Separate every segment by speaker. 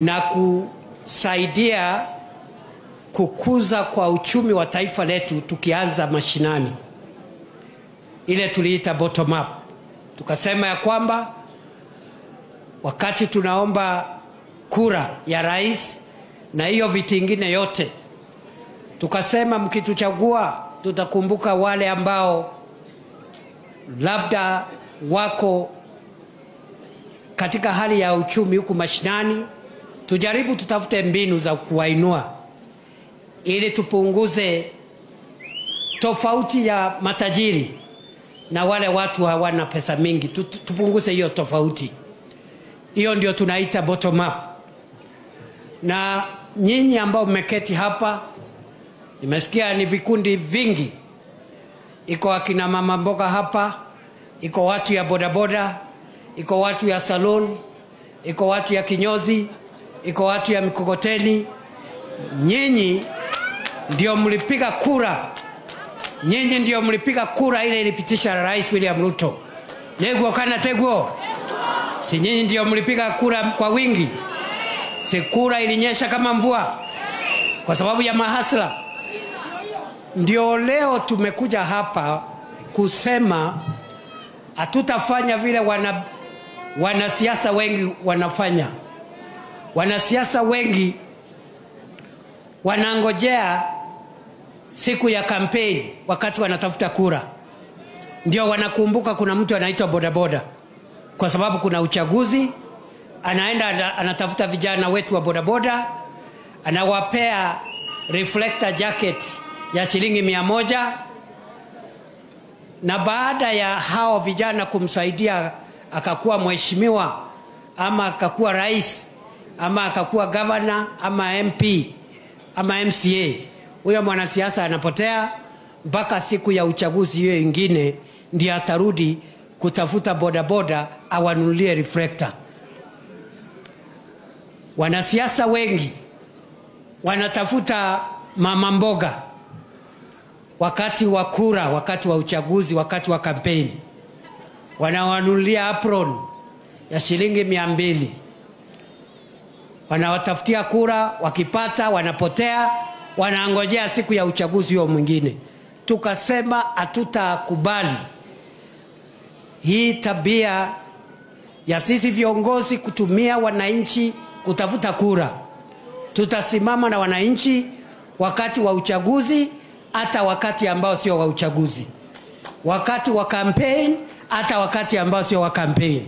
Speaker 1: na kusaidia kukuza kwa uchumi wa taifa letu, tukianza mashinani. Ile tuliita bottom up. Tukasema ya kwamba wakati tunaomba kura ya rais na hiyo vitingine yote, tukasema mkituchagua tutakumbuka wale ambao labda wako katika hali ya uchumi huku mashinani. Tujaribu tutafute mbinu za kuwainua ili tupunguze tofauti ya matajiri na wale watu hawana pesa mingi. Tupunguze hiyo tofauti. Hiyo ndio tunaita bottom up. Na nyinyi ambao mmeketi hapa, nimesikia ni vikundi vingi. Iko akina mama mboga hapa, iko watu ya bodaboda, iko watu ya salon, iko watu ya kinyozi, iko watu ya mikokoteni. Nyinyi ndio mlipiga kura. Nyinyi ndio mlipiga kura ile ilipitisha Rais William Ruto. Negwo kana tegwo. Si nyinyi ndio mlipiga kura kwa wingi? Si kura ilinyesha kama mvua kwa sababu ya mahasla? Ndio leo tumekuja hapa kusema hatutafanya vile wanasiasa wengi wanafanya. Wanasiasa wengi wanangojea siku ya kampeni wakati wanatafuta kura. Ndio wanakumbuka kuna mtu anaitwa bodaboda. Kwa sababu kuna uchaguzi, anaenda anatafuta vijana wetu wa bodaboda, anawapea reflector jacket ya shilingi 100, na baada ya hao vijana kumsaidia akakuwa mheshimiwa ama akakuwa rais ama akakuwa governor ama MP ama MCA, huyo mwanasiasa anapotea mpaka siku ya uchaguzi hiyo ingine ndiye atarudi kutafuta bodaboda awanunulie reflector. Wanasiasa wengi wanatafuta mama mboga wakati wa kura, wakati wa uchaguzi, wakati wa kampeni. Wanawanunulia apron ya shilingi 200. Wanawatafutia kura, wakipata wanapotea, wanaangojea siku ya uchaguzi huo mwingine. Tukasema hatutakubali hii tabia ya sisi viongozi kutumia wananchi kutafuta kura. Tutasimama na wananchi wakati wa uchaguzi, hata wakati ambao sio wa uchaguzi, wakati wa campaign, hata wakati ambao sio wa campaign.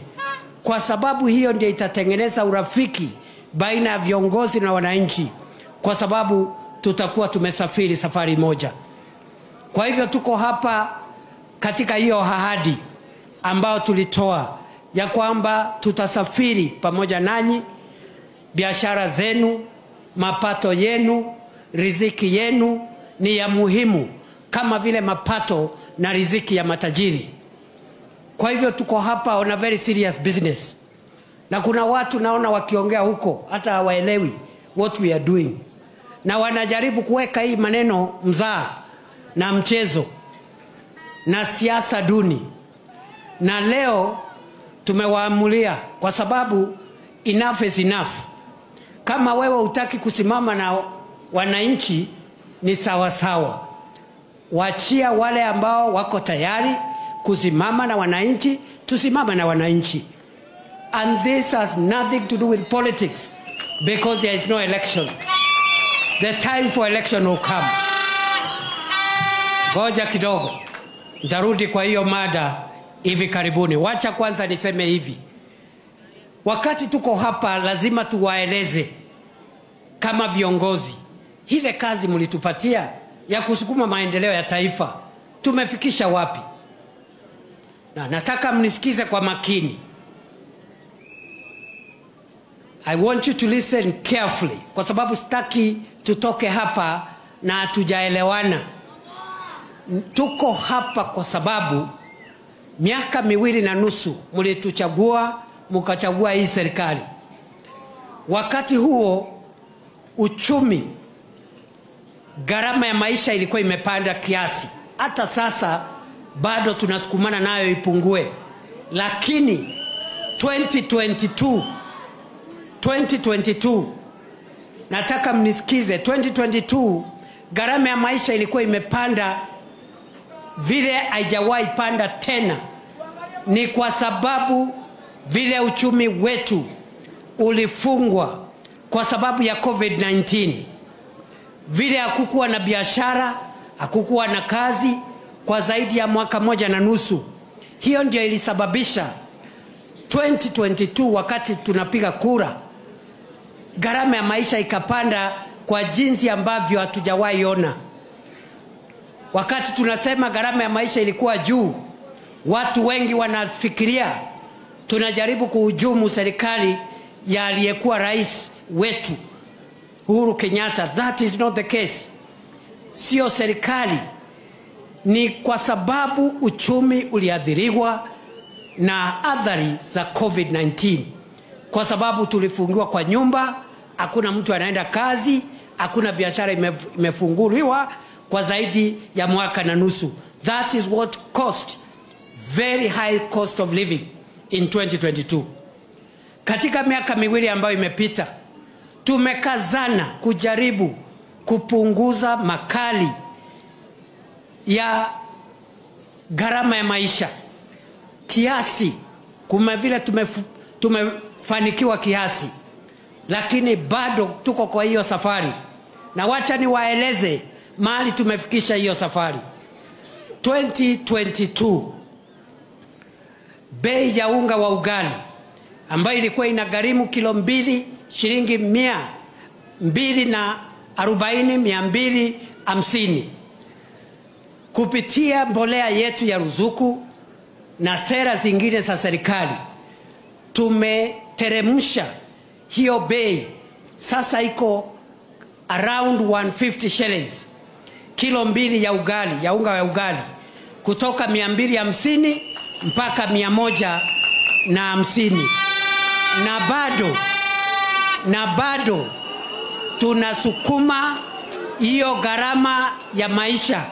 Speaker 1: Kwa sababu hiyo ndio itatengeneza urafiki baina ya viongozi na wananchi, kwa sababu tutakuwa tumesafiri safari moja. Kwa hivyo tuko hapa katika hiyo ahadi ambao tulitoa ya kwamba tutasafiri pamoja nanyi. Biashara zenu, mapato yenu, riziki yenu ni ya muhimu kama vile mapato na riziki ya matajiri. Kwa hivyo tuko hapa on a very serious business. Na kuna watu naona wakiongea huko hata hawaelewi what we are doing, na wanajaribu kuweka hii maneno mzaa na mchezo na siasa duni. Na leo tumewaamulia kwa sababu enough is enough. Kama wewe hutaki kusimama na wananchi ni sawa sawa. Waachia wale ambao wako tayari kusimama na wananchi, tusimama na wananchi. And this has nothing to do with politics, because there is no election. The time for election will come. Ngoja kidogo, nitarudi kwa hiyo mada hivi karibuni. Wacha kwanza niseme hivi. Wakati tuko hapa lazima tuwaeleze kama viongozi ile kazi mlitupatia ya kusukuma maendeleo ya taifa tumefikisha wapi. Na nataka mnisikize kwa makini. I want you to listen carefully, kwa sababu sitaki tutoke hapa na hatujaelewana. Tuko hapa kwa sababu miaka 2.5 mlituchagua, mkachagua hii serikali. Wakati huo uchumi, gharama ya maisha ilikuwa imepanda kiasi. Hata sasa bado tunasukumana nayo ipungue. Lakini 2022 2022, nataka mnisikize, 2022 gharama ya maisha ilikuwa imepanda vile haijawahi panda tena. Ni kwa sababu vile uchumi wetu ulifungwa kwa sababu ya COVID-19. Vile hakukuwa na biashara, hakukuwa na kazi kwa zaidi ya mwaka moja na nusu. Hiyo ndio ilisababisha 2022 wakati tunapiga kura, gharama ya maisha ikapanda kwa jinsi ambavyo hatujawahi ona. Wakati tunasema gharama ya maisha ilikuwa juu, watu wengi wanafikiria tunajaribu kuhujumu serikali ya aliyekuwa rais wetu Uhuru Kenyatta. That is not the case. Sio serikali, ni kwa sababu uchumi uliathiriwa na athari za COVID-19. Kwa sababu tulifungiwa kwa nyumba, hakuna mtu anaenda kazi, hakuna biashara imefunguliwa kwa zaidi ya mwaka na nusu. That is what caused very high cost of living in 2022. Katika miaka miwili ambayo imepita, tumekazana kujaribu kupunguza makali ya gharama ya maisha kiasi, kuma vile tumefanikiwa kiasi, lakini bado tuko kwa hiyo safari. Na wacha niwaeleze mahali tumefikisha hiyo safari. 2022 bei ya unga wa ugali ambayo ilikuwa inagharimu kilo 2 shilingi 240 kupitia mbolea yetu ya ruzuku na sera zingine za serikali, tumeteremsha hiyo bei. Sasa iko around 150 shillings kilo 2 ya ugali, ya unga wa ugali, kutoka 250 mpaka 150. Na bado tunasukuma hiyo gharama ya maisha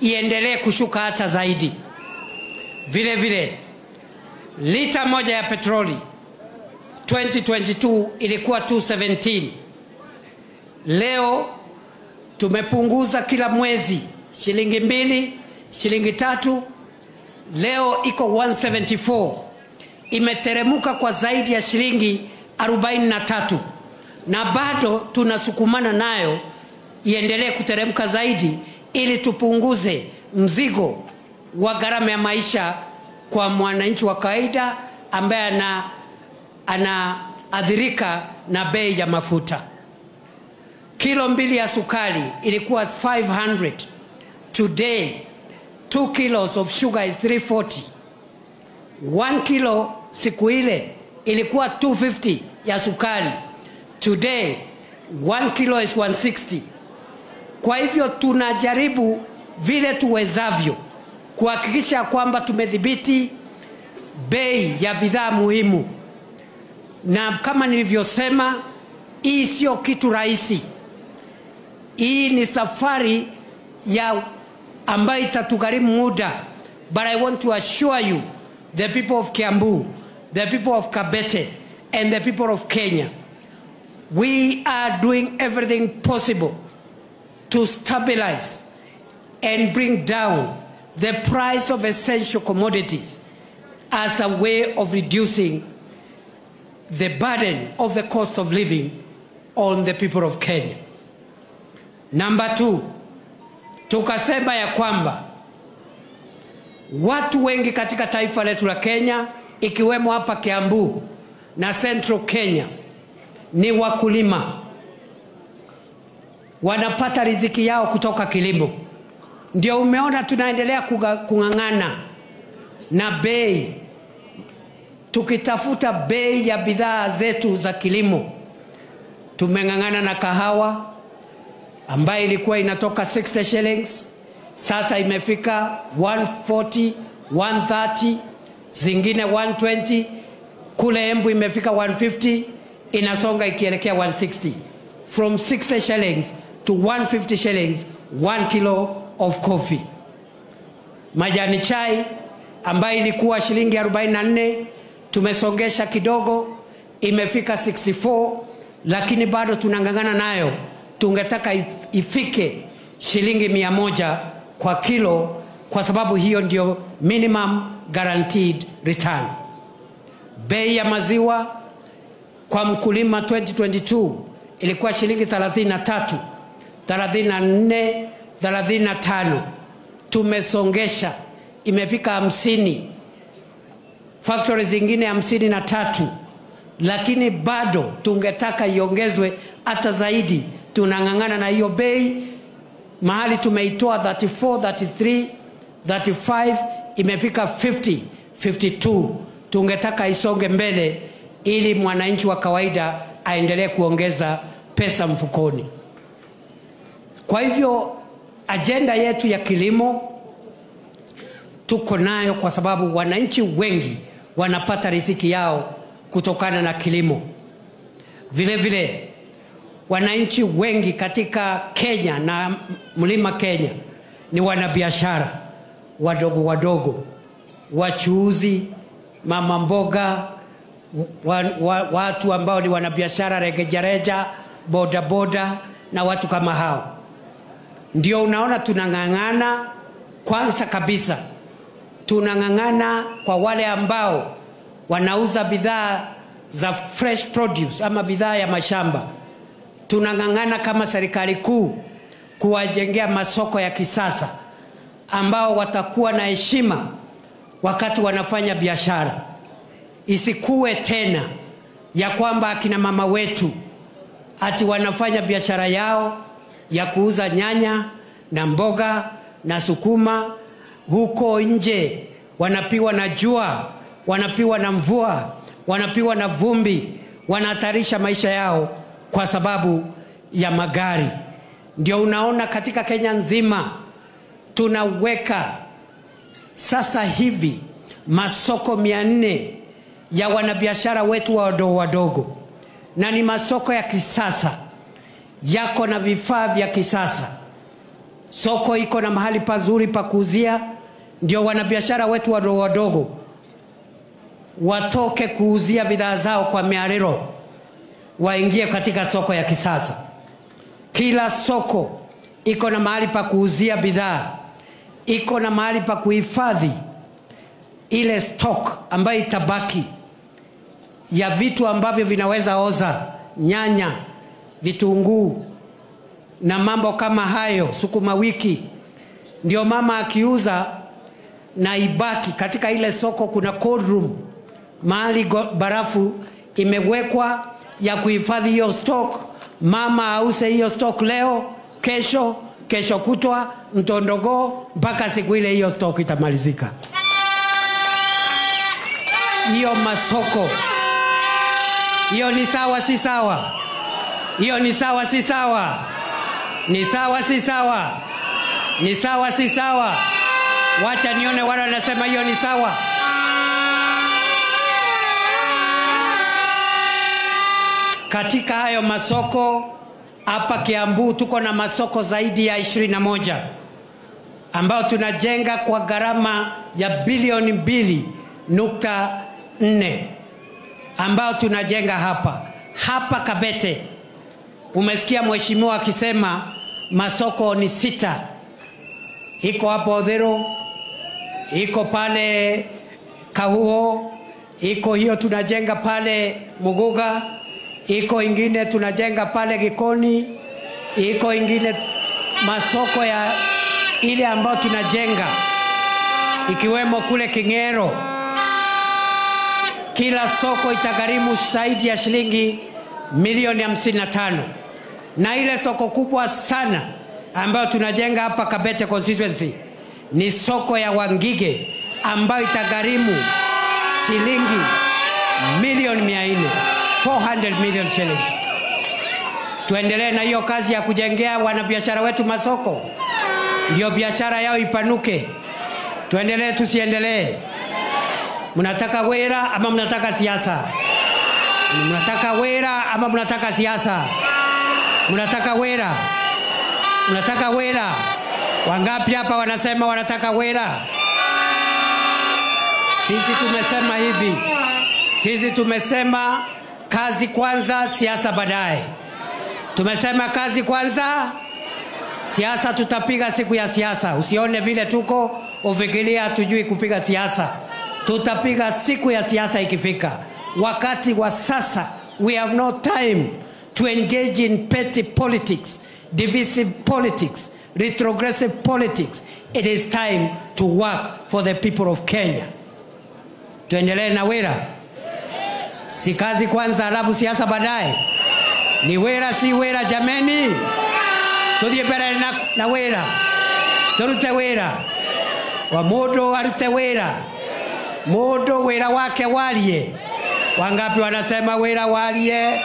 Speaker 1: iendelee kushuka hata zaidi. Vile vile lita moja ya petroli 2022 ilikuwa 217. Leo tumepunguza kila mwezi shilingi 2, shilingi 3. Leo iko 174. Imeteremuka kwa zaidi ya shilingi 43. Na bado tunasukumana nayo iendelee kuteremka zaidi ili tupunguze mzigo wa gharama ya maisha kwa mwananchi wa kawaida ambaye anaathirika na bei ya mafuta. Kilo 2 ya sukari ilikuwa 500. Today 2 kilos of sugar is 340. 1 kilo siku ile ilikuwa 250 ya sukari. Today 1 kilo is 160. Kwa hivyo tunajaribu vile tuwezavyo kuhakikisha kwamba tumedhibiti bei ya bidhaa muhimu. Na kama nilivyosema, hii sio kitu rahisi. Hii ni safari ya ambayo itatugharimu muda. But I want to assure you, the people of Kiambu, the people of Kabete, and the people of Kenya, we are doing everything possible to stabilize and bring down the price of essential commodities as a way of reducing the burden of the cost of living on the people of Kenya. Number 2, tukasema ya kwamba watu wengi katika taifa letu la Kenya, ikiwemo hapa Kiambu na Central Kenya, ni wakulima. Wanapata riziki yao kutoka kilimo. Ndio umeona tunaendelea kung'ang'ana na bei, tukitafuta bei ya bidhaa zetu za kilimo. Tumeng'ang'ana na kahawa ambayo ilikuwa inatoka 60 shillings, sasa imefika 140, 130, zingine 120. Kule Embu imefika 150, inasonga ikielekea 160. From 60 shillings to 150 shillings 1 kilo of coffee. Majani chai ambayo ilikuwa shilingi 44, tumesongesha kidogo, imefika 64, lakini bado tunangangana nayo. Tungetaka ifike shilingi 100 kwa kilo, kwa sababu hiyo ndio minimum guaranteed return. Bei ya maziwa kwa mkulima 2022 ilikuwa shilingi 33, 34, 35. Tumesongesha, imefika 50. Factories zingine 53, lakini bado tungetaka iongezwe hata zaidi. Tunangangana na hiyo bei. Mahali tumeitoa 34, 33, 35, imefika 50, 52. Tungetaka isonge mbele ili mwananchi wa kawaida aendelee kuongeza pesa mfukoni. Kwa hivyo agenda yetu ya kilimo tuko nayo, kwa sababu wananchi wengi wanapata riziki yao kutokana na kilimo. Vile vile wananchi wengi katika Kenya na mlima Kenya ni wanabiashara wadogo wadogo, wachuuzi, mama mboga, watu ambao ni wanabiashara rejareja, boda boda na watu kama hao. Ndio unaona tunangangana. Kwanza kabisa tunangangana kwa wale ambao wanauza bidhaa za fresh produce ama bidhaa ya mashamba. Tunangangana kama serikali kuu kuwajengea masoko ya kisasa ambao watakuwa na heshima wakati wanafanya biashara. Isikuwe tena ya kwamba akina mama wetu ati wanafanya biashara yao ya kuuza nyanya na mboga na sukuma huko nje, wanapiwa na jua, wanapiwa na mvua, wanapiwa na vumbi, wanahatarisha maisha yao kwa sababu ya magari. Ndio unaona katika Kenya nzima tunaweka sasa hivi masoko 400 ya wanabiashara wetu wadogo wadogo, na ni masoko ya kisasa, yako na vifaa vya kisasa. Soko iko na mahali pazuri pa kuuzia, ndio wanabiashara wetu wadogo wadogo watoke kuuzia bidhaa zao kwa miariro, waingie katika soko ya kisasa. Kila soko iko na mahali pa kuuzia bidhaa, iko na mahali pa kuhifadhi ile stock ambayo itabaki ya vitu ambavyo vinaweza oza, nyanya, vitunguu na mambo kama hayo, sukuma wiki. Ndio mama akiuza na ibaki katika ile soko, kuna cold room, mahali barafu imewekwa ya kuhifadhi hiyo stock. Mama ause hiyo stock leo, kesho kutwa, mtondogo, mpaka siku ile hiyo stock itamalizika. Hiyo masoko, hiyo ni sawa si sawa? Hiyo ni sawa si sawa? Ni sawa si sawa? Ni sawa si sawa? Wacha nione wale wanasema hiyo ni sawa. Katika hayo masoko hapa Kiambu tuko na masoko zaidi ya 21 ambao tunajenga kwa gharama ya bilioni 2.4 ambao tunajenga hapa Kabete. Umesikia mheshimiwa akisema masoko ni 6. Iko hapo Odhero, iko pale Kahuo, iko hiyo tunajenga pale Muguga, iko ingine tunajenga pale Gikoni, iko ingine masoko ya ile ambao tunajenga ikiwemo kule Kingero. Kila soko itagharimu zaidi ya shilingi milioni 55. Na ile soko kubwa sana ambayo tunajenga hapa Kabete constituency ni soko ya Wangige ambayo itagharimu shilingi milioni 400, 400 million shillings. Tuendelee na hiyo kazi ya kujengea wanabiashara wetu masoko, ndio biashara yao ipanuke. Tuendelee tusiendelee? Mnataka wera ama mnataka siasa? Mnataka wera ama mnataka siasa? Mnataka wera? Mnataka wera? Wangapi hapa wanasema wanataka wera? Sisi tumesema hivi. Sisi tumesema Kazi kwanza, siasa baadaye. Tumesema kazi kwanza, siasa tutapiga siku ya siasa. Usione vile tuko ufikiria hatujui kupiga siasa. Tutapiga siku ya siasa ikifika. Wakati wa sasa, we have no time to engage in petty politics, divisive politics, retrogressive politics. It is time to work for the people of Kenya. Tuendelee na wera. Si kazi kwanza alafu siasa baadaye. Ni wera si wera jameni. Tudie mbele na wera. Turute wera. Wa modo arute wera. Modo wera wake walie. Wangapi wanasema wera walie?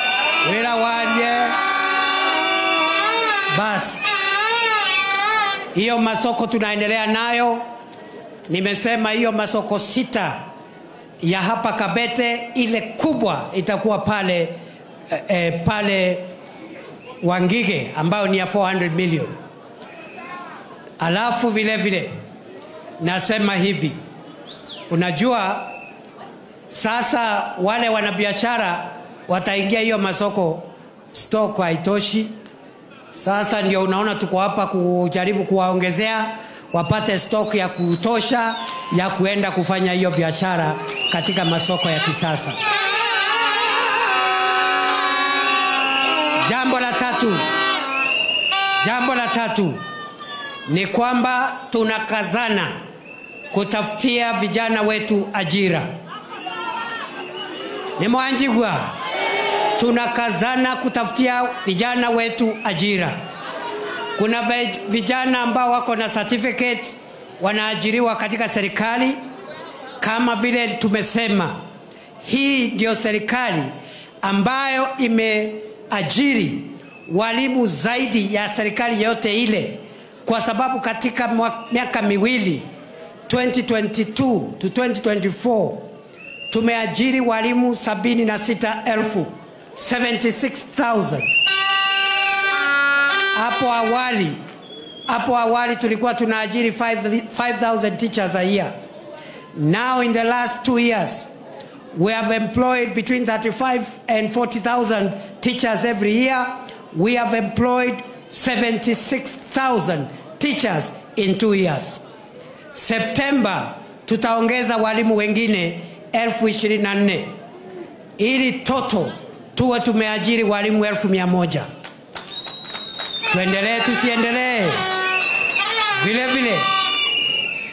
Speaker 1: Wera walie. Bas. Hiyo masoko tunaendelea nayo. Nimesema hiyo masoko 6 ya hapa Kabete, ile kubwa itakuwa pale pale Wangige ambayo ni ya 400 million. Alafu vile vile nasema hivi, unajua sasa wale wanabiashara wataingia hiyo masoko, stock haitoshi. Sasa ndio unaona tuko hapa kujaribu kuwaongezea wapate stock ya kutosha ya kuenda kufanya hiyo biashara katika masoko ya kisasa. Jambo la tatu ni kwamba tunakazana kutafutia vijana wetu ajira. Ni mwanjigwa. Tunakazana kutafutia vijana wetu ajira. Kuna vijana ambao wako na certificate wanaajiriwa katika serikali. Kama vile tumesema, hii ndio serikali ambayo imeajiri walimu zaidi ya serikali yote ile, kwa sababu katika miaka miwili 2022 to 2024 tumeajiri walimu 76,000. Hapo awali tulikuwa tunaajiri 5,000 teachers a year. Now in the last 2 years we have employed between 35 and 40,000 teachers every year. We have employed 76,000 teachers in 2 years. September tutaongeza walimu wengine 24,000 ili total tuwe tumeajiri walimu 100,000. Tuendelee tusiendelee? Vile vile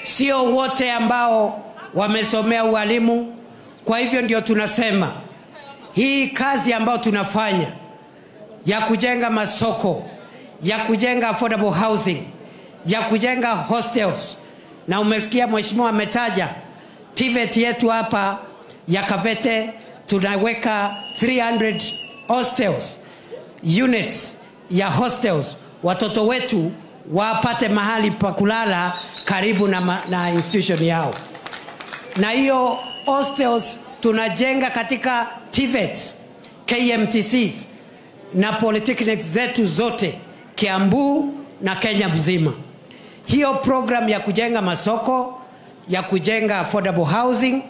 Speaker 1: sio wote ambao wamesomea ualimu. Kwa hivyo ndio tunasema hii kazi ambayo tunafanya ya kujenga masoko, ya kujenga affordable housing, ya kujenga hostels, na umesikia mheshimiwa ametaja TVET yetu hapa ya Kabete, tunaweka 300 hostels, units ya hostels, watoto wetu wapate mahali pa kulala karibu na institution yao. Na hiyo hostels tunajenga katika TVETs, KMTCs na polytechnics zetu zote Kiambu na Kenya mzima. Hiyo program ya kujenga masoko, ya kujenga affordable housing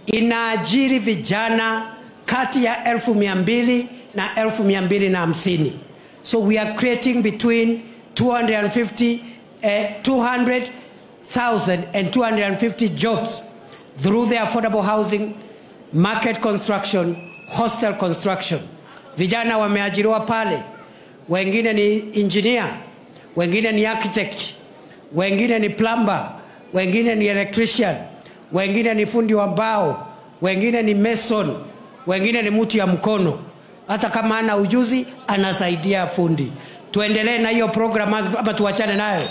Speaker 1: inaajiri vijana kati ya 200,000 na 250,000. So we are creating between 200,000 and 250 jobs through the affordable housing, market construction, hostel construction. Vijana wameajiriwa pale. Wengine ni engineer, wengine ni architect, wengine ni plumber, wengine ni electrician, wengine ni fundi wa mbao, wengine ni mason, wengine ni mtu ya mkono. Hata kama ana ujuzi anasaidia fundi. Tuendelee na hiyo program ama tuachane nayo?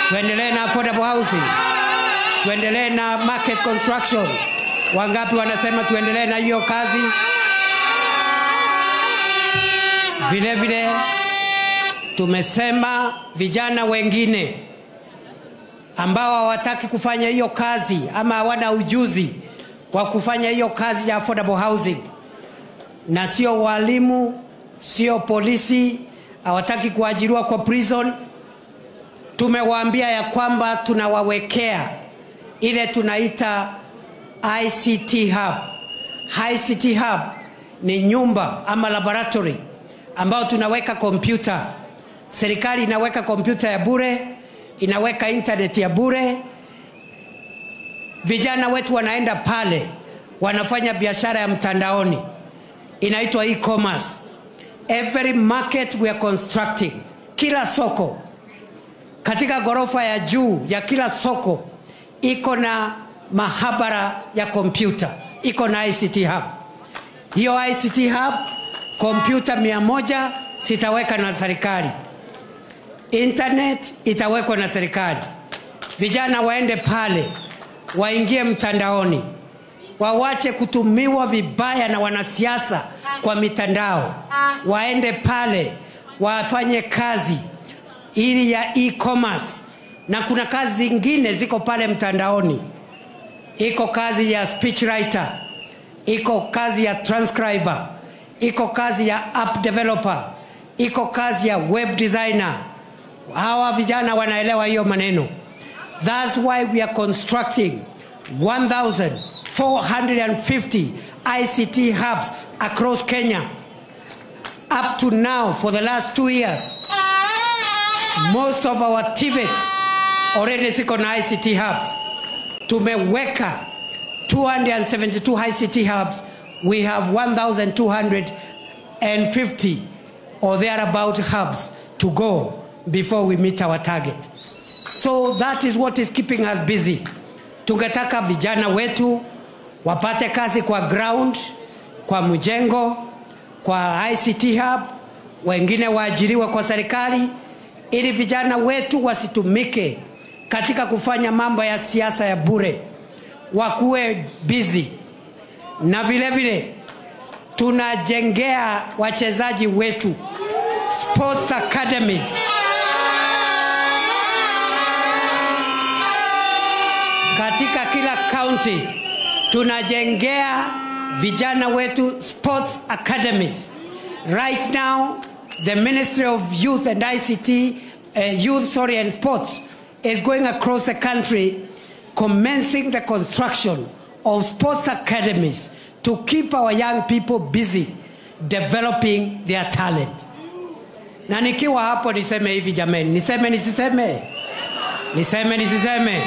Speaker 1: Tuendelee na affordable housing, tuendelee na market construction. Wangapi wanasema tuendelee na hiyo kazi? Vile vile tumesema vijana wengine ambao hawataki kufanya hiyo kazi ama hawana ujuzi wa kufanya hiyo kazi ya affordable housing, na sio walimu, sio polisi, hawataki kuajiriwa kwa prison, tumewaambia ya kwamba tunawawekea ile tunaita ICT hub ICT Hub ni nyumba ama laboratory ambao tunaweka kompyuta. Serikali inaweka kompyuta ya bure, inaweka internet ya bure. Vijana wetu wanaenda pale, wanafanya biashara ya mtandaoni. Inaitwa e-commerce. Every market we are constructing, kila soko, katika gorofa ya juu ya kila soko, iko na mahabara ya kompyuta, iko na ICT Hub. Hiyo ICT Hub, kompyuta 100 sitaweka na serikali. Internet itawekwa na serikali. Vijana waende pale, waingie mtandaoni. Wawache kutumiwa vibaya na wanasiasa kwa mitandao. Waende pale, wafanye kazi ili ya e-commerce. Na kuna kazi zingine ziko pale mtandaoni. Iko kazi ya speechwriter, iko kazi ya transcriber, iko kazi ya app developer, iko kazi ya web designer. Hawa vijana wanaelewa hiyo maneno. That's why we are constructing 1,450 ICT hubs across Kenya. Up to now, for the last 2 years, most of our TVETs already ziko na ICT hubs. Tumeweka 272 ICT hubs. We have 1,250 or thereabout hubs to go before we meet our target. So that is what is keeping us busy. Tungetaka vijana wetu wapate kazi kwa ground, kwa mjengo, kwa ICT hub, wengine waajiriwa kwa serikali, ili vijana wetu wasitumike katika kufanya mambo ya siasa ya bure, wakuwe busy. Na vile vile tunajengea wachezaji wetu sports academies. Katika kila county tunajengea vijana wetu sports academies. Right now, the Ministry of Youth and ICT, and Sports is going across the country commencing the construction of sports academies to keep our young people busy developing their talent. Na nikiwa hapo niseme hivi jameni, niseme nisiseme? Niseme nisiseme?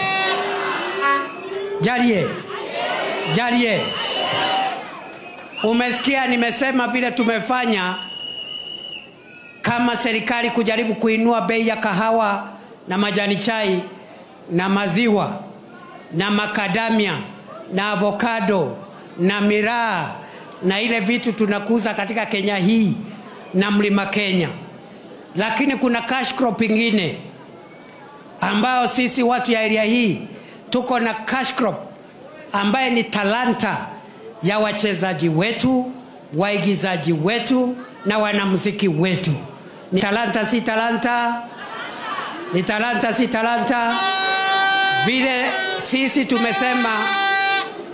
Speaker 1: Jalie. Umesikia nimesema vile tumefanya kama serikali kujaribu kuinua bei ya kahawa na majani chai na maziwa na macadamia na avocado na miraa na ile vitu tunakuza katika Kenya hii na mlima Kenya. Lakini kuna cash crop ingine ambao sisi watu ya area hii tuko na cash crop ambaye ni talanta ya wachezaji wetu, waigizaji wetu na wanamuziki wetu. Ni talanta si talanta? Ni talanta si talanta? Vile sisi tumesema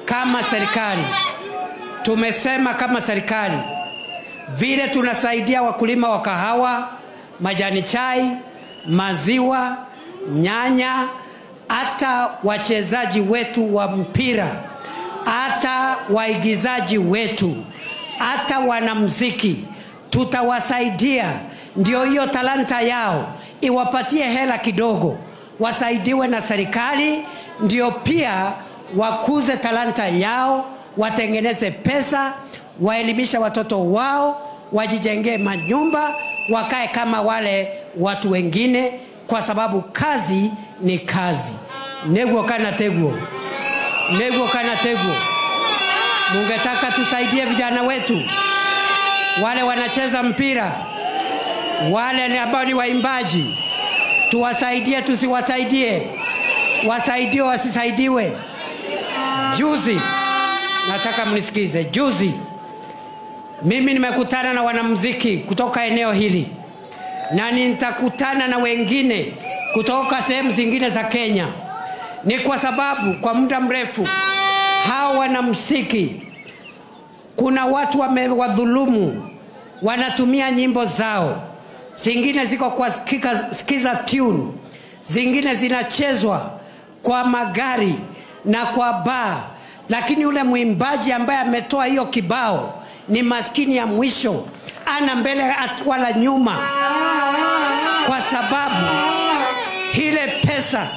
Speaker 1: kama serikali, vile tunasaidia wakulima wa kahawa, majani chai, maziwa, nyanya, hata wachezaji wetu wa mpira, hata waigizaji wetu, hata wanamuziki, tutawasaidia ndio hiyo talanta yao iwapatie hela kidogo, wasaidiwe na serikali, ndio pia wakuze talanta yao, watengeneze pesa, waelimisha watoto wao, wajijengee manyumba, wakae kama wale watu wengine, kwa sababu kazi ni kazi. Negwo kana tegwo. Mungetaka tusaidie vijana wetu, wale wanacheza mpira, wale ambao ni waimbaji, tuwasaidie tusiwasaidie, wasaidie wasisaidiwe. Juzi, nataka mnisikize, juzi mimi nimekutana na wanamuziki kutoka eneo hili, na nitakutana na wengine kutoka sehemu zingine za Kenya. Ni kwa sababu kwa muda mrefu hao wanamuziki, kuna watu wamewadhulumu, wanatumia nyimbo zao, zingine ziko kwa skiza tune, zingine zinachezwa kwa magari na kwa bar lakini yule mwimbaji ambaye ametoa hiyo kibao ni maskini ya mwisho, ana mbele wala nyuma, kwa sababu ile pesa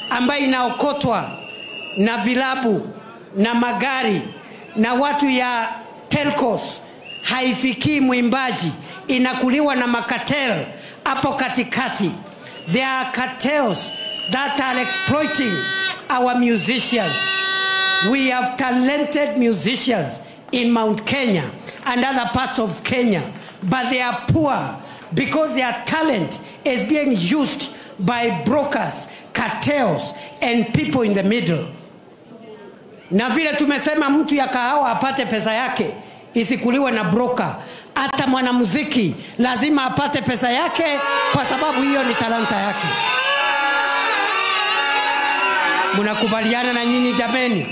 Speaker 1: ambayo inaokotwa na vilabu na magari na watu ya telcos haifikii mwimbaji, inakuliwa na makatel hapo katikati. There are cartels that are exploiting our musicians. We have talented musicians in Mount Kenya and other parts of Kenya, but they are poor because their talent is being used by brokers, cartels, and people in the middle. Na vile tumesema mtu ya kahawa apate pesa yake isikuliwe na broker, hata mwanamuziki lazima apate pesa yake, kwa sababu hiyo ni talanta yake. Munakubaliana na nyinyi jameni?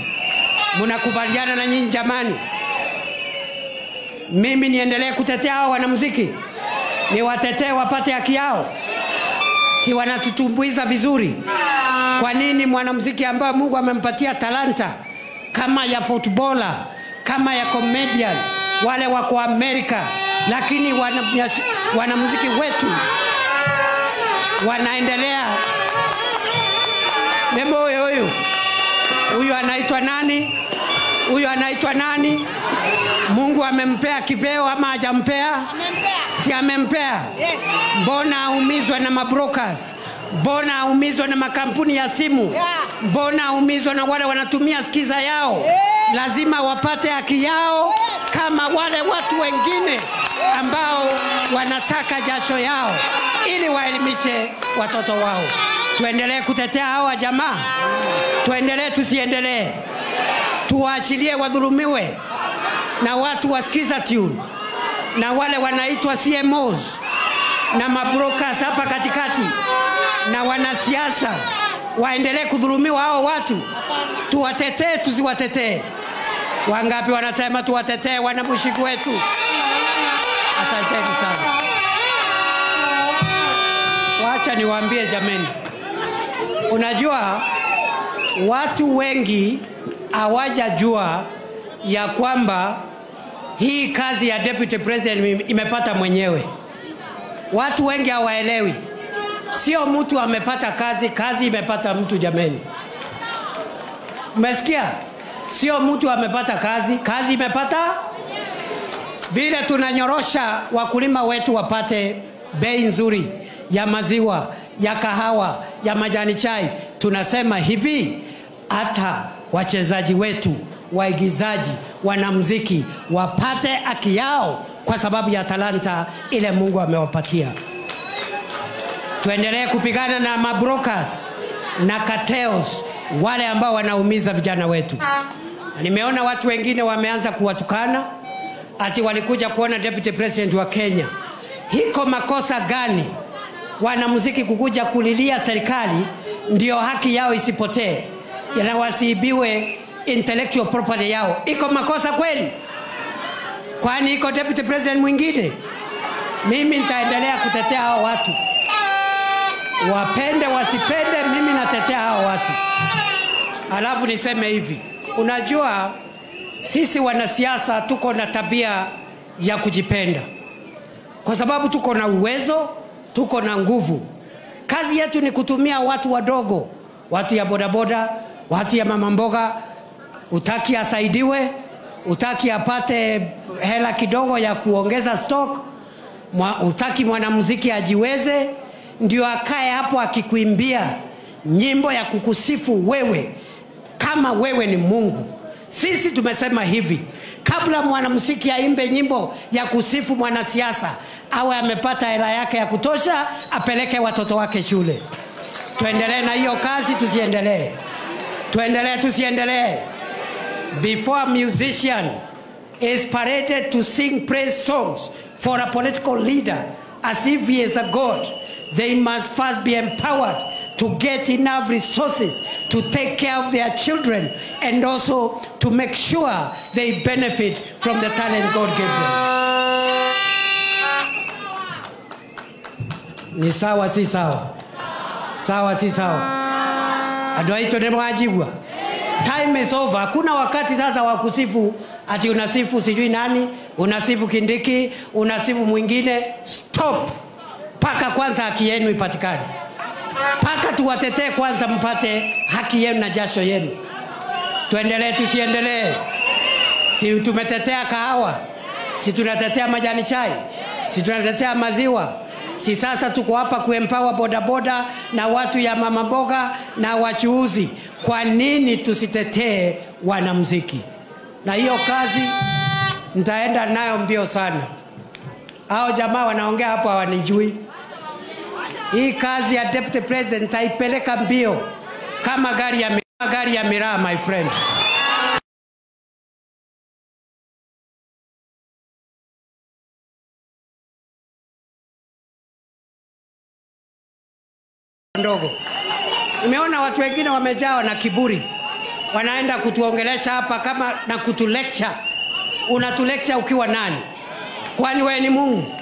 Speaker 1: Munakubaliana na nyinyi jamani? Mimi niendelee kutetea hao wanamuziki? Niwatetee wapate haki yao? Si wanatutumbuiza vizuri? Kwa nini mwanamuziki ambaye Mungu amempatia talanta kama ya footballer, kama ya comedian, wale wako Amerika, lakini wanamuziki wetu wanaendelea? Nembo huyu anaitwa nani? Huyu anaitwa nani? Mungu amempea kipeo ama hajampea? Amempea. Si amempea? Yes. Mbona aumizwa na mabrokers? Mbona aumizwa na makampuni ya simu? Yeah. Mbona aumizwa na wale wanatumia skiza yao? Yeah. Lazima wapate haki yao, yes, kama wale watu wengine ambao wanataka jasho yao ili waelimishe watoto wao. Tuendelee kutetea hawa jamaa? Tuendelee tusiendelee? Tuwaachilie wadhulumiwe na watu wasikiza tune na wale wanaitwa CMOs na mabrokers hapa katikati na wanasiasa waendelee kudhulumiwa hao watu? Tuwatetee tusiwatetee? Wangapi wanasema tuwatetee wanamushiki wetu? Asanteni sana. Wacha niwaambie jameni, unajua watu wengi hawajajua ya kwamba hii kazi ya deputy president imepata mwenyewe. Watu wengi hawaelewi. Sio mtu amepata kazi, kazi imepata mtu jameni. Umesikia? Sio mtu amepata kazi, kazi imepata. Vile tunanyorosha wakulima wetu wapate bei nzuri ya maziwa, ya kahawa, ya majani chai, tunasema hivi, hata wachezaji wetu, waigizaji, wanamuziki wapate haki yao kwa sababu ya talanta ile Mungu amewapatia. Tuendelee kupigana na mabrokers na cartels, wale ambao wanaumiza vijana wetu. Nimeona watu wengine wameanza kuwatukana ati walikuja kuona deputy president wa Kenya. Hiko makosa gani wanamuziki kukuja kulilia serikali ndio haki yao isipotee, na wasiibiwe intellectual property yao? Iko makosa kweli? Kwani iko deputy president mwingine? Mimi nitaendelea kutetea hao watu, wapende wasipende, mimi natetea hao watu. Alafu niseme hivi, unajua sisi wanasiasa tuko na tabia ya kujipenda, kwa sababu tuko na uwezo, tuko na nguvu. Kazi yetu ni kutumia watu wadogo, watu ya bodaboda, watu ya mama mboga. Utaki asaidiwe, utaki apate hela kidogo ya kuongeza stock, utaki mwanamuziki ajiweze, ndio akae hapo akikuimbia nyimbo ya kukusifu wewe kama wewe ni Mungu. Sisi tumesema hivi, kabla mwanamuziki aimbe nyimbo ya kusifu mwanasiasa, awe amepata hela yake ya kutosha, apeleke watoto wake shule. Tuendelee na hiyo kazi, tusiendelee? Tuendelee tusiendelee? Before a musician is paraded to sing praise songs for a political leader as if he is a god, they must first be empowered to get enough resources to take care of their children and also to make sure they benefit from the talent God gave them. Ni sawa si sawa? Sawa si sawa? Adwaito ne mwajigwa? Time is over. Hakuna wakati sasa wa kusifu ati unasifu sijui nani, unasifu Kindiki, unasifu mwingine. Stop. Paka kwanza haki yenu ipatikane. Paka tuwatetee kwanza mpate haki yenu na jasho yenu. Tuendelee tusiendelee. Si tumetetea kahawa, si tunatetea majani chai, si tunatetea maziwa. Si sasa tuko hapa kuempower bodaboda na watu ya mama mboga na wachuuzi. Kwa nini tusitetee wanamuziki? Na hiyo kazi nitaenda nayo mbio sana. Hao jamaa wanaongea hapo hawanijui. Hii kazi ya deputy president taipeleka mbio kama gari ya miraa, my friend. Ndogo. Nimeona watu wengine wamejawa na kiburi. Wanaenda kutuongelesha hapa kama na kutulecture. Unatulecture ukiwa nani? Kwani wewe ni Mungu?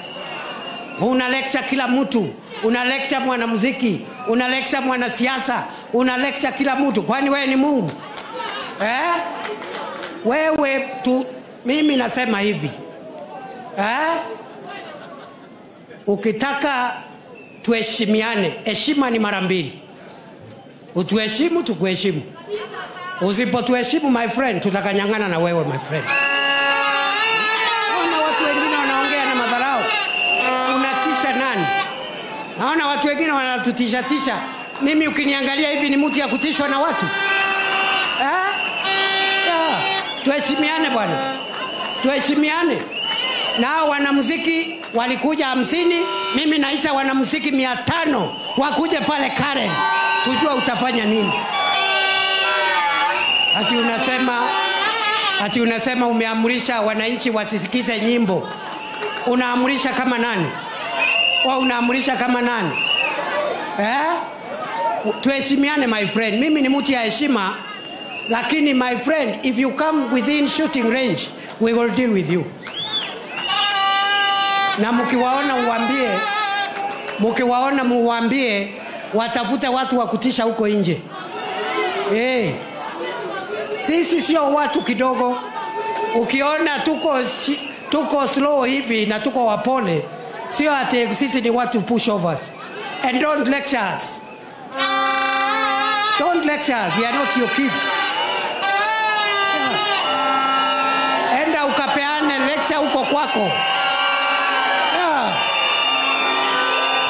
Speaker 1: Una lecture kila mtu. Una lecture mwanamuziki, una lecture mwanasiasa, una lecture kila mtu. Kwani wewe ni Mungu? Wewe tu, mimi nasema hivi. Ukitaka tuheshimiane, heshima ni mara mbili. Utuheshimu, tukuheshimu. Usipotuheshimu, my friend, tutakanyang'ana na wewe, my friend. Naona watu wengine wanaongea na madharau. Unatisha nani? Naona watu wengine wanatutisha. Mimi ukiniangalia hivi ni mtu ya kutishwa na watu? Tuheshimiane bwana. Tuheshimiane. Nao wanamuziki walikuja 50, mimi naita wanamuziki 500 wakuje pale Karen. Tujua utafanya nini. Ati unasema umeamrisha wananchi wasisikize nyimbo. Unaamrisha kama nani? Unaamrisha kama nani? Tuheshimiane, my friend. Mimi ni mtu ya heshima, lakini my friend, if you come within shooting range, we will deal with you. Na mkiwaona muambie watafute watu wa kutisha huko nje. Sisi sio watu kidogo. Ukiona tuko slow hivi na tuko wapole, sio ati sisi ni watu pushovers. And don't lecture us. Don't lecture us. We are not your kids. Enda ukapeane lecture huko kwako.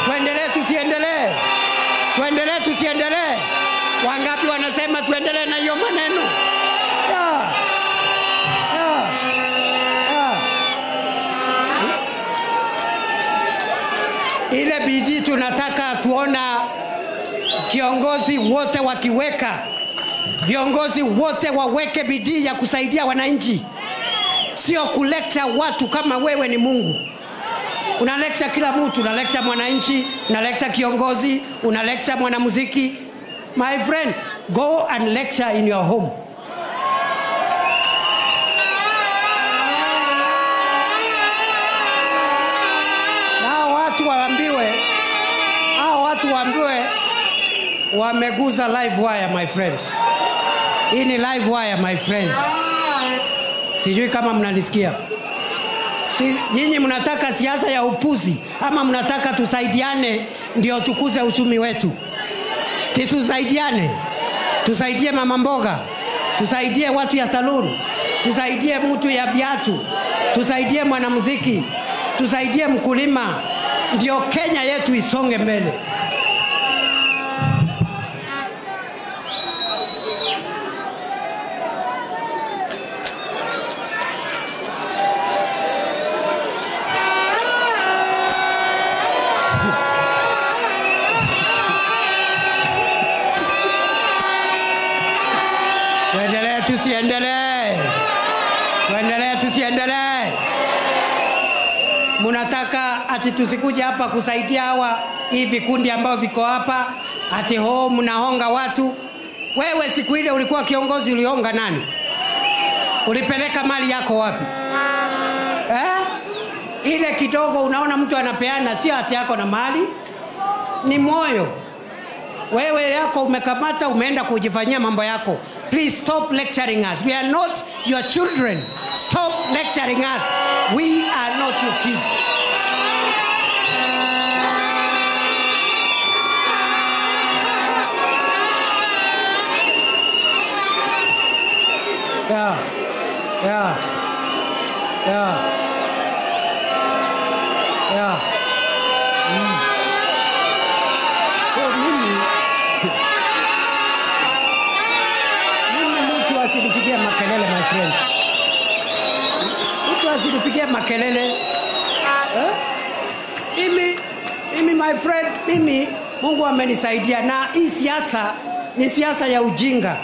Speaker 1: Tuendelee tusiendelee? Tuendelee tusiendelee? Wangapi wanasema tuendelee na hiyo maneno? Ile bidii tunataka tuona kiongozi wote wakiweka. Viongozi wote waweke bidii ya kusaidia wananchi. Sio kulecture watu kama wewe ni Mungu. Una lecture kila mtu, una lecture mwananchi, una lecture kiongozi, una lecture mwanamuziki. My friend, go and lecture in your home. Watu waambiwe wameguza live wire, my friends. Hii ni live wire, my friends. Sijui kama mnanisikia. Nyinyi mnataka siasa ya upuzi ama mnataka tusaidiane ndio tukuze uchumi wetu? Tusaidiane. Tusaidie mama mboga, tusaidie watu ya saluni, tusaidie mtu ya viatu, tusaidie mwanamuziki, tusaidie mkulima, ndio Kenya yetu isonge mbele. Tuendelee tusiendelee? Munataka ati tusikuje hapa kusaidia hawa hivi kundi ambao viko hapa ati mnahonga watu? Wewe siku ile ulikuwa kiongozi, ulihonga nani? Ulipeleka mali yako wapi? Ile kidogo unaona mtu anapeana, sio ati yako na mali, ni moyo. Wewe yako umekamata, umeenda kujifanyia mambo yako. Please stop lecturing us. We are not your children. Stop lecturing us. We are not your kids. Yeah. So mimi mtu asinipigie makelele, my friend. Mtu asinipigie makelele. Mimi my friend, mimi Mungu amenisaidia, na hii siasa ni siasa ya ujinga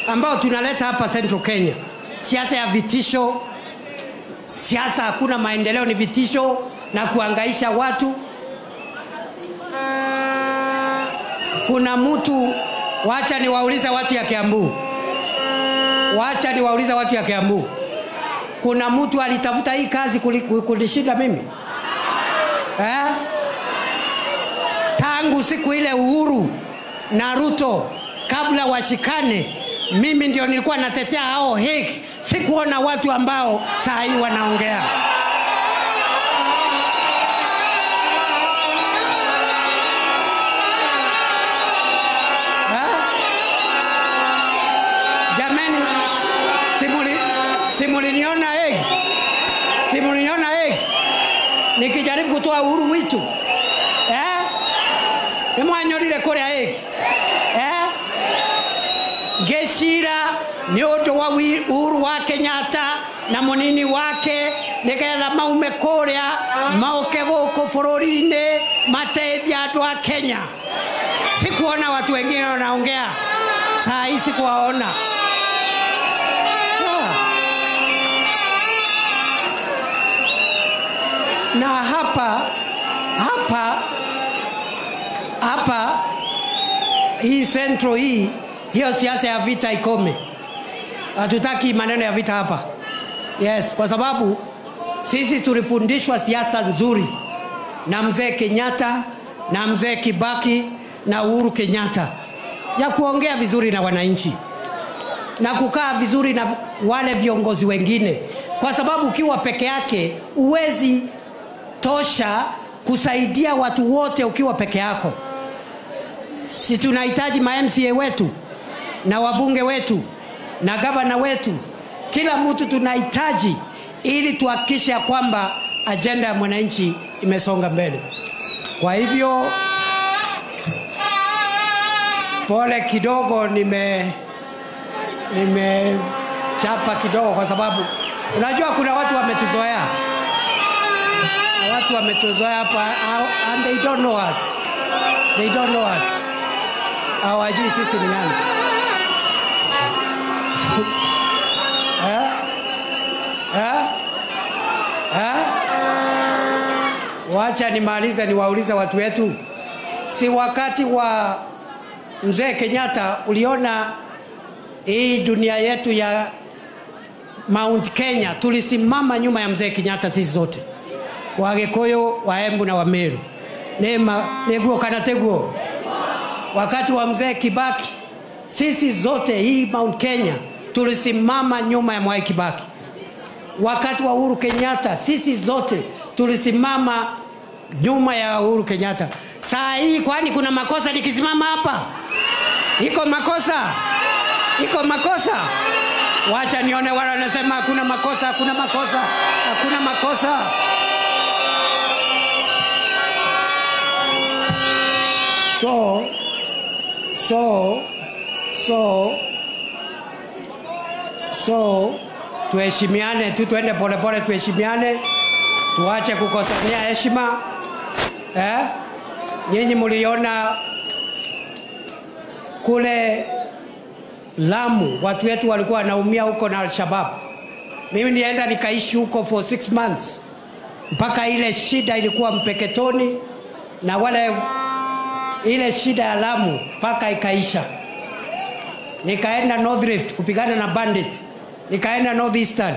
Speaker 1: ambao tunaleta hapa Central Kenya. Siasa ya vitisho, siasa hakuna maendeleo, ni vitisho na kuhangaisha watu. Kuna mtu, wacha niwaulize watu ya Kiambu. Kuna mtu alitafuta hii kazi kulishinda mimi? Tangu siku ile Uhuru na Ruto kabla washikane, mimi ndio nilikuwa natetea hao Hague. Sikuona watu ambao saa hii wanaongea. Jamani, simuliniona Hague? Simuliniona Hague? Nikijaribu kutoa uhuru wetu. Nimwanyorire kule Hague. Geshira ni oto wa Uhuru wa Kenyatta na munini wake nigetha maume kuria maoke guku bururi-ini mateithia andu a Kenya. Sikuona watu wengine wanaongea. Saa hii sikuwaona. Na hapa hii Central hii, hiyo siasa ya vita ikome. Hatutaki maneno ya vita hapa. Yes, kwa sababu sisi tulifundishwa siasa nzuri na mzee Kenyatta na mzee Kibaki na Uhuru Kenyatta, ya kuongea vizuri na wananchi na kukaa vizuri na wale viongozi wengine, kwa sababu ukiwa peke yake uwezi tosha kusaidia watu wote ukiwa peke yako. Si tunahitaji ma MCA wetu na wabunge wetu na gavana wetu, kila mtu tunahitaji, ili tuhakikishe kwamba agenda ya mwananchi imesonga mbele. Kwa hivyo pole kidogo, nimechapa kidogo, kwa sababu unajua kuna watu wametuzoea. Watu wametuzoea hapa and they don't know us. Hawajui sisi ni nani. Wacha nimalize niwaulize watu wetu. Si wakati wa mzee Kenyatta uliona hii dunia yetu ya Mount Kenya, tulisimama nyuma ya mzee Kenyatta sisi zote. Wagikuyu, Waembu na Wameru. Neguo kanateguo. Wakati wa mzee Kibaki, sisi zote hii Mount Kenya tulisimama nyuma ya Mwai Kibaki. Wakati wa Uhuru Kenyatta, sisi zote tulisimama nyuma ya Uhuru Kenyatta. Saa hii kwani kuna makosa nikisimama hapa? Iko makosa? Wacha nione wale wanasema hakuna makosa. So tuheshimiane tu, tuende pole tuheshimiane, tuache kukosania heshima. Nyinyi mliona kule Lamu watu wetu walikuwa wanaumia huko na Al-Shabaab. Mimi nienda nikaishi huko for 6 months, mpaka ile shida ilikuwa Mpeketoni na wale ile shida ya Lamu mpaka ikaisha. Nikaenda North Rift kupigana na bandits, nikaenda North Eastern.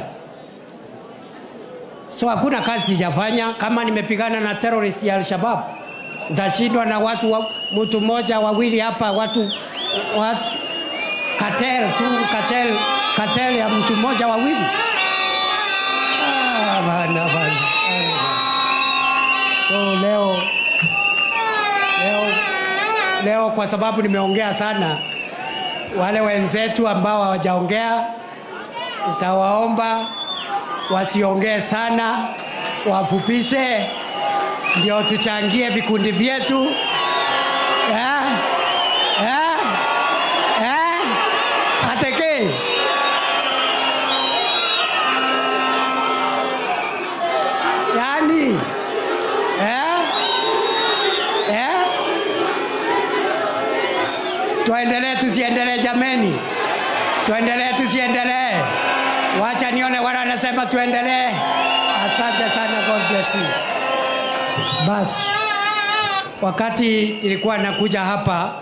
Speaker 1: So hakuna kazi sijafanya kama nimepigana na terrorist ya Al-Shabaab. Ndashindwa na watu mtu mmoja wawili hapa, watu cartel ya mtu mmoja wawili. Bana. So leo kwa sababu nimeongea sana, wale wenzetu ambao hawajaongea utawaomba wasiongee sana, wafupishe ndio tuchangie vikundi vyetu. Ateke yani tuendelee tusiendelee jameni, tuendelee tusiendelee? Wacha nione wala anasema tuendelee. Asante sana, God bless you. Basi wakati ilikuwa nakuja hapa